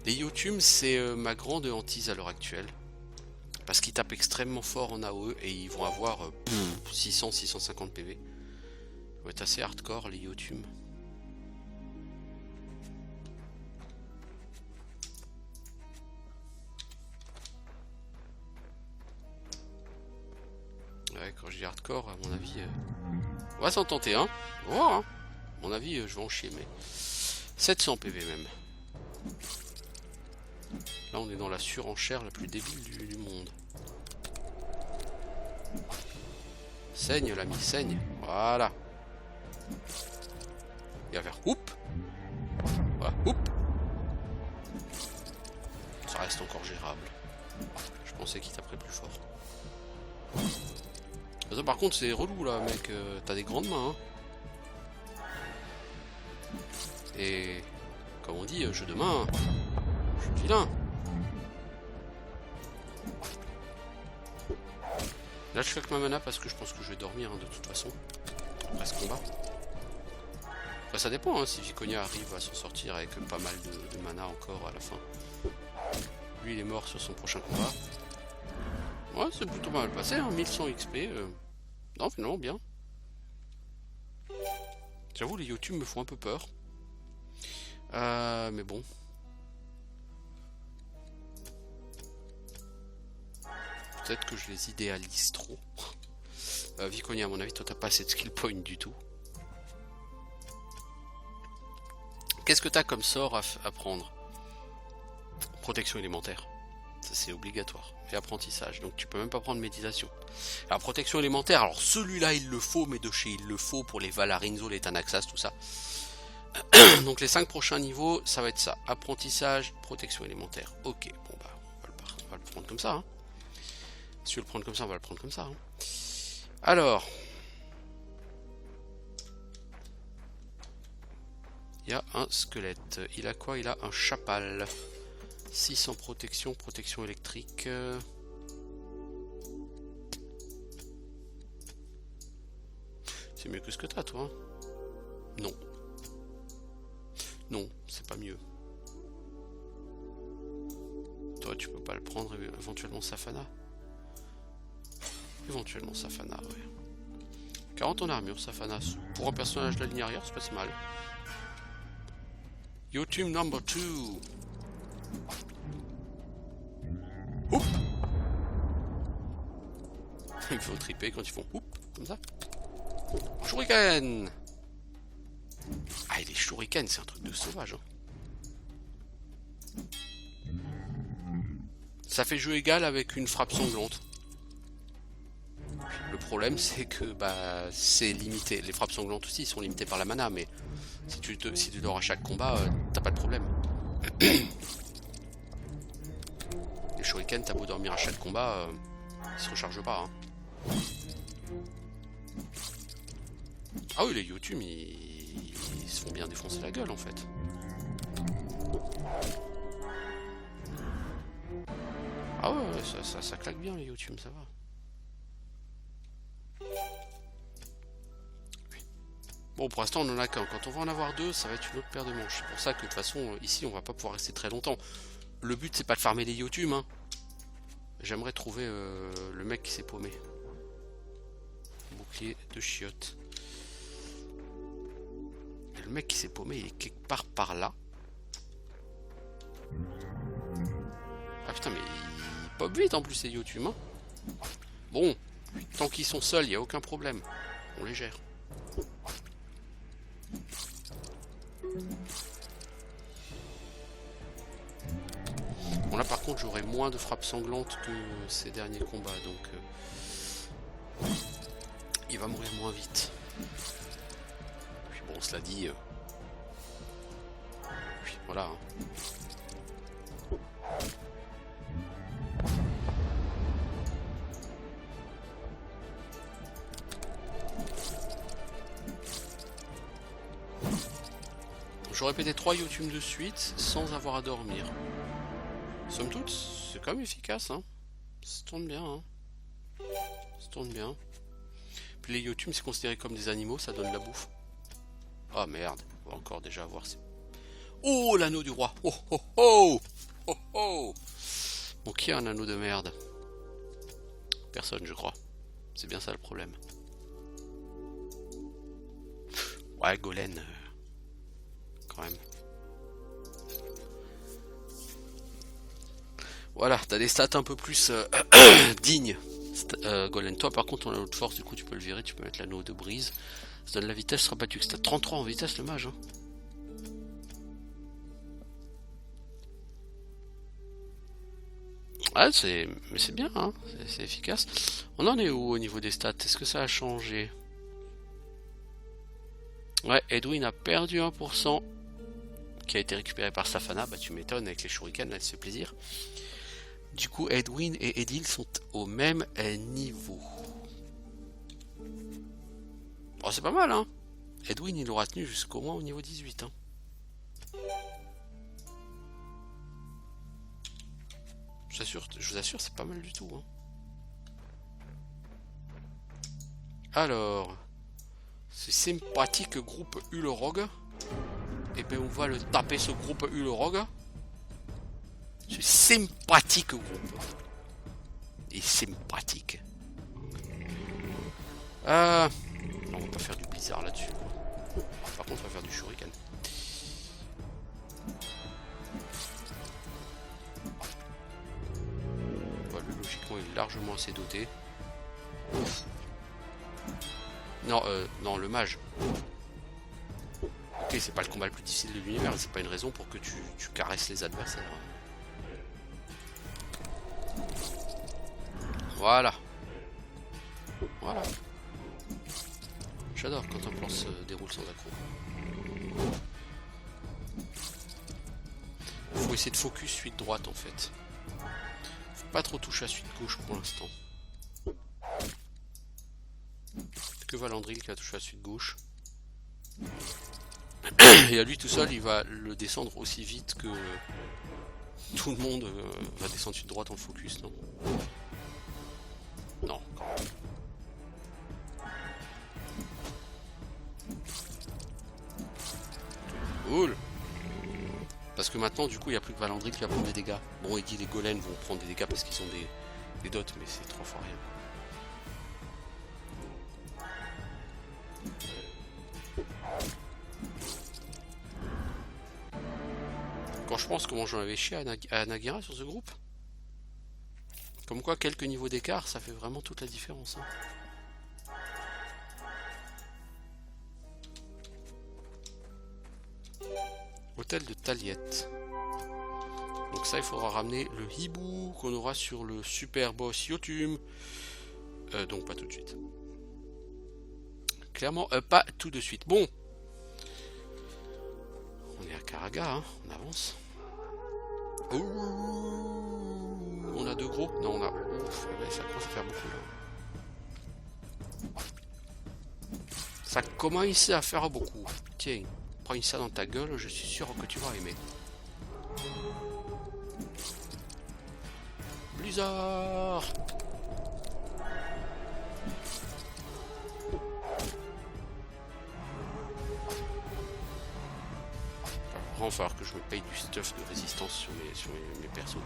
Les YouTube, c'est ma grande hantise à l'heure actuelle. Parce qu'ils tapent extrêmement fort en AOE et ils vont avoir 600-650 PV. Ça va être assez hardcore les YouTube. Ouais, quand je dis hardcore, à mon avis, on va s'en tenter un. On va voir, hein. À mon avis, je vais en chier, mais 700 PV même. Là, on est dans la surenchère la plus débile du monde. Saigne, l'ami, saigne. Voilà. Il va faire oup. Voilà, oup. Ça reste encore gérable. Je pensais qu'il taperait plus fort. Ça, par contre, c'est relou là, mec. T'as des grandes mains. Hein. Et comme on dit, jeu de main. Je suis vilain. Là je claque ma mana parce que je pense que je vais dormir hein, de toute façon. Après ce combat. Après ça dépend hein, si Viconia arrive à s'en sortir avec pas mal de mana encore à la fin. Lui il est mort sur son prochain combat. Ouais c'est plutôt pas mal passé, hein, 1100 XP. Non finalement bien. J'avoue les YouTube me font un peu peur. Mais bon. Peut-être que je les idéalise trop. Viconia, à mon avis, toi t'as pas assez de skill point du tout. Qu'est-ce que t'as comme sort à prendre? Protection élémentaire. Ça c'est obligatoire. Et apprentissage. Donc tu peux même pas prendre méditation. Alors protection élémentaire, alors celui-là il le faut, mais de chez il le faut pour les Valarinzo, les Tanaxas, tout ça. Donc les 5 prochains niveaux, ça va être ça. Apprentissage, protection élémentaire. Ok, bon bah on va le prendre comme ça. Hein. Si je veux le prendre comme ça, on va le prendre comme ça. Hein. Alors. Il y a un squelette. Il a quoi? Il a un chapal. 600 protection, protection électrique. C'est mieux que ce que t'as, toi. Hein. Non. Non, c'est pas mieux. Toi, tu peux pas le prendre, éventuellement Safana. Éventuellement Safana, ouais. 40 en armure, Safana. Pour un personnage de la ligne arrière, c'est pas si mal. YouTube number 2. Oup. Il faut triper quand ils font oup, comme ça. Shuriken. Ah, les shurikens, c'est un truc de sauvage. Hein. Ça fait jeu égal avec une frappe sanglante. Le problème, c'est que bah, c'est limité. Les frappes sanglantes aussi sont limitées par la mana, mais si tu dors à chaque combat, t'as pas de problème. Les shurikens, t'as beau dormir à chaque combat, ils se rechargent pas. Hein. Ah oui, les YouTube, ils se font bien défoncer la gueule en fait. Ah ouais, ça claque bien les YouTube, ça va. Bon, pour l'instant, on en a qu'un. Quand on va en avoir deux, ça va être une autre paire de manches. C'est pour ça que de toute façon, ici, on va pas pouvoir rester très longtemps. Le but, c'est pas de farmer les YouTube, hein. J'aimerais trouver le mec qui s'est paumé. Bouclier de chiottes. Et le mec qui s'est paumé, il est quelque part par là. Ah putain, mais il pop vite en plus, ces YouTube, hein. Bon, tant qu'ils sont seuls, il n'y a aucun problème. On les gère. Bon là par contre j'aurai moins de frappes sanglantes que ces derniers combats, donc il va mourir moins vite. Puis bon, cela dit, puis voilà. Hein. J'aurais pété 3 YouTube de suite sans avoir à dormir. Somme toute, c'est quand même efficace, hein. Ça tourne bien, hein. Ça tourne bien. Puis les YouTube, c'est considéré comme des animaux, ça donne de la bouffe. Ah merde, on va encore déjà avoir... Oh, l'anneau du roi. Oh, oh, oh. Oh, oh. Bon, qui a un anneau de merde? Personne, je crois. C'est bien ça le problème. Ouais, Golem... quand même. Voilà, t'as des stats un peu plus dignes. Golem, toi par contre on a l'autre force, du coup tu peux le virer, tu peux mettre l'anneau de brise. Ça donne la vitesse, sera battu. C'est à 33 en vitesse le mage. Hein. Ouais, mais c'est bien, hein. C'est efficace. On en est où au niveau des stats? Est-ce que ça a changé? Ouais, Edwin a perdu 1%. Qui a été récupéré par Safana, bah tu m'étonnes, avec les shurikens, là, c'est plaisir. Du coup, Edwin et Edil sont au même niveau. Oh, c'est pas mal, hein. Edwin, il aura tenu jusqu'au moins au niveau 18, hein. Je vous assure, c'est pas mal du tout, hein. Alors, ce sympathique groupe Ulrog. Et bien on va le taper, ce groupe Ulrog. Ce sympathique groupe. Et sympathique. Non, on va pas faire du blizzard là-dessus. Par contre on va faire du shuriken. Voilà, logiquement il est largement assez doté. Non, non, le mage. Ok, c'est pas le combat le plus difficile de l'univers, c'est pas une raison pour que tu caresses les adversaires. Voilà. Voilà. J'adore quand un plan se déroule sans accro. Faut essayer de focus suite droite en fait. Faut pas trop toucher à suite gauche pour l'instant. Que Valandril qui va toucher à suite gauche. Et à lui tout seul, il va le descendre aussi vite que tout le monde va descendre suite droite en focus, non? Non, quand même. Cool. Parce que maintenant, du coup, il n'y a plus que Valandril qui va prendre des dégâts. Bon, il dit les golems vont prendre des dégâts parce qu'ils ont des dots, mais c'est 3 fois rien. Quand je pense comment j'en avais chié à Nagira sur ce groupe. Comme quoi, quelques niveaux d'écart, ça fait vraiment toute la différence. Hein. Hôtel de Taliette. Donc ça, il faudra ramener le hibou qu'on aura sur le super boss Yotun. Donc pas tout de suite. Clairement, pas tout de suite. Bon. On est à Karaga, hein. On avance. Ouh, on a 2 gros. Non, on a... Ouf, ça commence à faire beaucoup là. Ça commence à faire beaucoup. Tiens, prends ça dans ta gueule, je suis sûr que tu vas aimer. bizarre. Il va falloir que je me paye du stuff de résistance sur mes persos.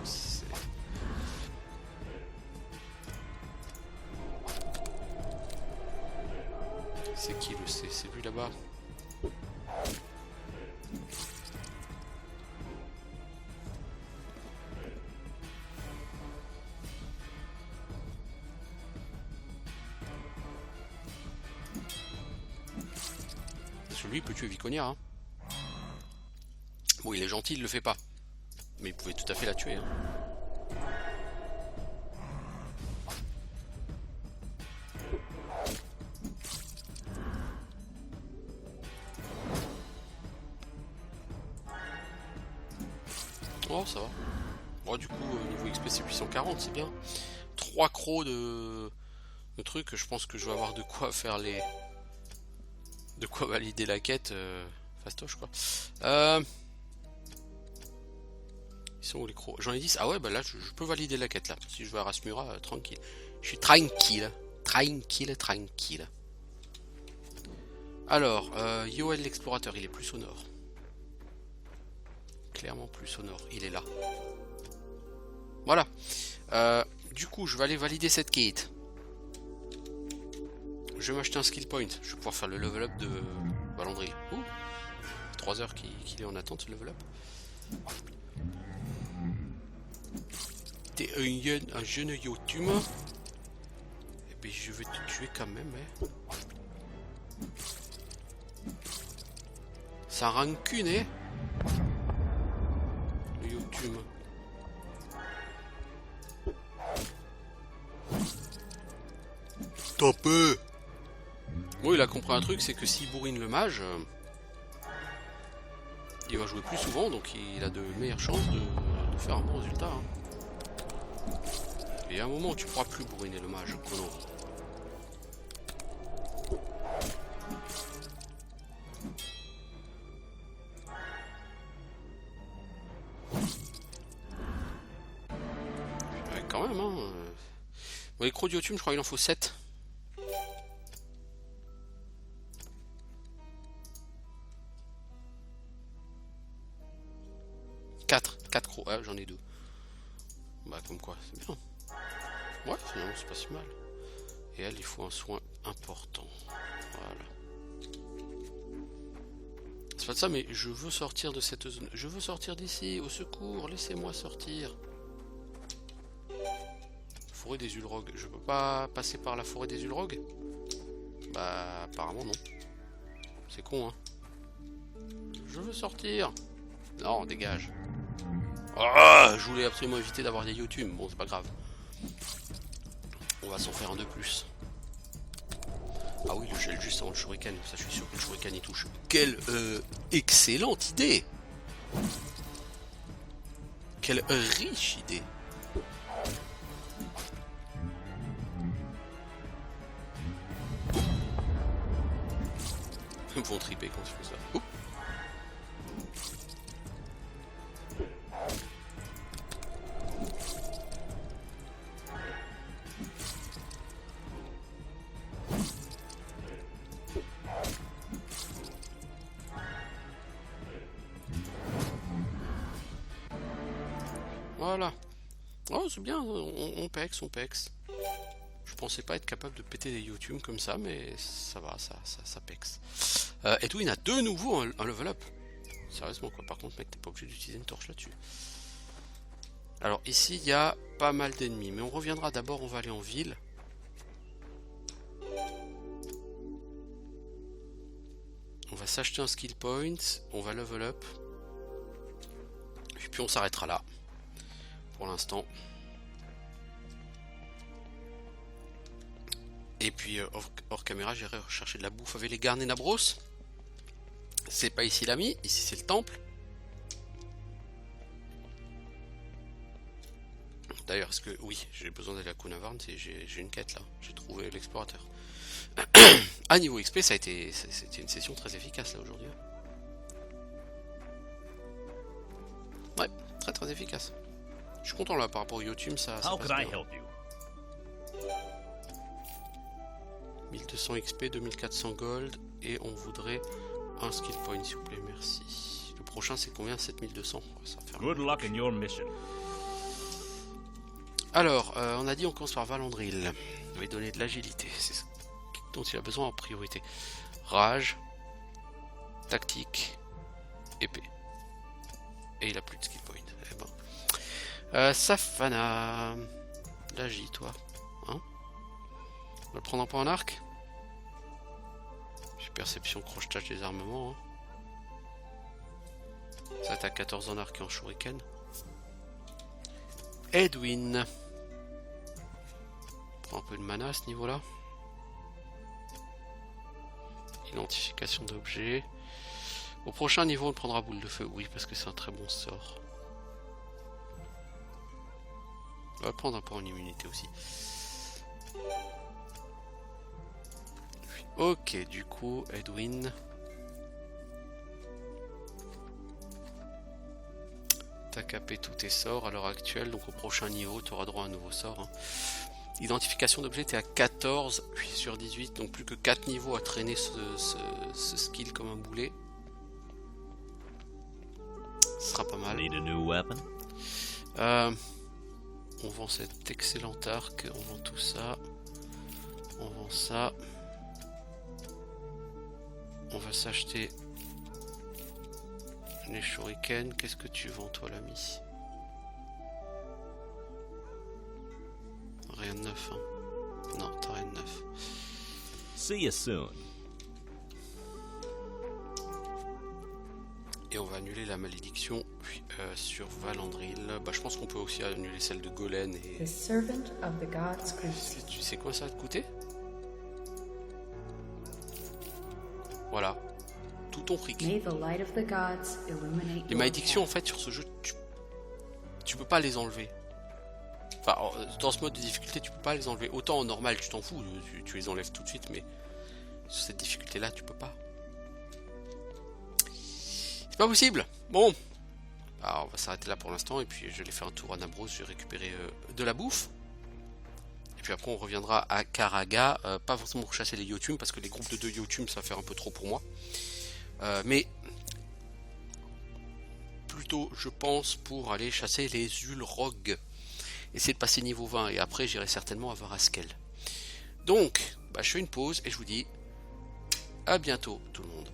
C'est qui le C? C'est lui là-bas? Lui il peut tuer Viconia, hein. Bon, il est gentil, il le fait pas. Mais il pouvait tout à fait la tuer, hein. Oh, ça va. Bon, du coup, niveau XP, c'est 840, c'est bien. 3 crocs de trucs. Je pense que je vais avoir de quoi faire les... De quoi valider la quête fastoche, quoi. Ils sont où les crocs? J'en ai 10. Ah ouais, bah là, je peux valider la quête, là. Si je vais à Rasmura, tranquille. Je suis tranquille. Tranquille. Alors, Yoel l'explorateur, il est plus au nord. Clairement plus au nord. Il est là. Voilà. Du coup, je vais aller valider cette quête. Je vais m'acheter un skill point. Je vais pouvoir faire le level up de Valandry. 3 heures qu'il est en attente, le level up. T'es un jeune Yotun. Et puis je vais te tuer quand même. Hein. Ça rancune, hein. Le Yotun. Topé. Bon, il a compris un truc, c'est que s'il bourrine le mage, il va jouer plus souvent, donc il a de meilleures chances de faire un bon résultat. Hein. Et à un moment où tu pourras plus bourriner le mage, Chrono. Ouais, quand même, hein. Bon, les crocs d'Yotun, je crois qu'il en faut 7. Quatre crocs, ah, j'en ai 2. Bah comme quoi, c'est bien. Ouais, finalement c'est pas si mal. Et elle, il faut un soin important. Voilà. C'est pas de ça, mais je veux sortir de cette zone. Je veux sortir d'ici, au secours, laissez-moi sortir. Forêt des Ulrogs. Je peux pas passer par la forêt des Ulrogs? Bah apparemment non. C'est con, hein. Je veux sortir. Non, dégage. Oh, je voulais absolument éviter d'avoir des Yotun. Bon, c'est pas grave. On va s'en faire un de plus. Ah oui, le gel juste avant le shuriken. Ça, je suis sûr que le shuriken y touche. Quelle excellente idée. Quelle riche idée. Ils vont triper quand tu fais ça. Oups. Voilà. Oh, c'est bien, on pex. Je pensais pas être capable de péter des Yotun comme ça, mais ça va, ça pex. Edwin a de nouveau un level up. Sérieusement, quoi. Par contre, mec, t'es pas obligé d'utiliser une torche là-dessus. Alors, ici, il y a pas mal d'ennemis, mais on reviendra d'abord, on va aller en ville. On va s'acheter un skill point, on va level up. Et puis on s'arrêtera là. Pour l'instant. Et puis hors caméra, j'irai rechercher de la bouffe avec les Garnenabros. C'est pas ici l'ami, ici c'est le temple. D'ailleurs, est-ce que... Oui, j'ai besoin d'aller à Kunavarn, j'ai une quête là. J'ai trouvé l'explorateur. À niveau XP, c'était une session très efficace là aujourd'hui. Ouais, très efficace. Je suis content là par rapport au YouTube, ça How passe can I bien. help you? 1200 XP, 2400 gold, et on voudrait un skill point s'il vous plaît, merci. Le prochain c'est combien? 7200. Ça va faire Good luck in your mission. Alors, on a dit on commence par Valandril. On va lui donner de l'agilité, c'est ça dont il a besoin en priorité. Rage, tactique, épée. Et il a plus de skill point. Eh ben. Safana. L'agi, toi. Hein? On va le prendre un point en arc. J'ai perception, crochetage des armements. Hein. Ça t'as 14 en arc et en shuriken. Edwin. Prends un peu de mana à ce niveau-là. Identification d'objets. Au prochain niveau, on prendra boule de feu. Oui, parce que c'est un très bon sort. On va prendre un point en immunité aussi. Ok, du coup, Edwin. T'as capé tous tes sorts à l'heure actuelle, donc au prochain niveau, tu auras droit à un nouveau sort. Hein. Identification d'objet, t'es à 14 sur 18, donc plus que 4 niveaux à traîner ce skill comme un boulet. Ce sera pas mal. Need a new weapon? On vend cet excellent arc, on vend tout ça. On vend ça. On va s'acheter les shurikens. Qu'est-ce que tu vends toi l'ami? Rien de neuf hein. Non, t'as rien de neuf. See you soon. Et on va annuler la malédiction sur Valandril. Bah, je pense qu'on peut aussi annuler celle de Golen et... The servant of the gods Crucible. Tu sais quoi ça va te coûter? Voilà. Tout ton fric. May the light of the gods illuminate Les your malédictions en path. fait sur ce jeu, tu peux pas les enlever. Enfin, dans ce mode de difficulté, tu peux pas les enlever. Autant en normal, tu t'en fous, tu les enlèves tout de suite, mais sur cette difficulté-là, tu peux pas. C'est pas possible. Bon. Alors, on va s'arrêter là pour l'instant, et puis je vais aller faire un tour à Nabros, je vais récupérer de la bouffe. Et puis après, on reviendra à Karaga. Pas forcément pour chasser les Yotun, parce que les groupes de 2 Yotun, ça va faire un peu trop pour moi. Mais plutôt, je pense, pour aller chasser les Ulrog. Essayer de passer niveau 20 et après j'irai certainement à Varaskel. Donc, bah, je fais une pause et je vous dis à bientôt tout le monde.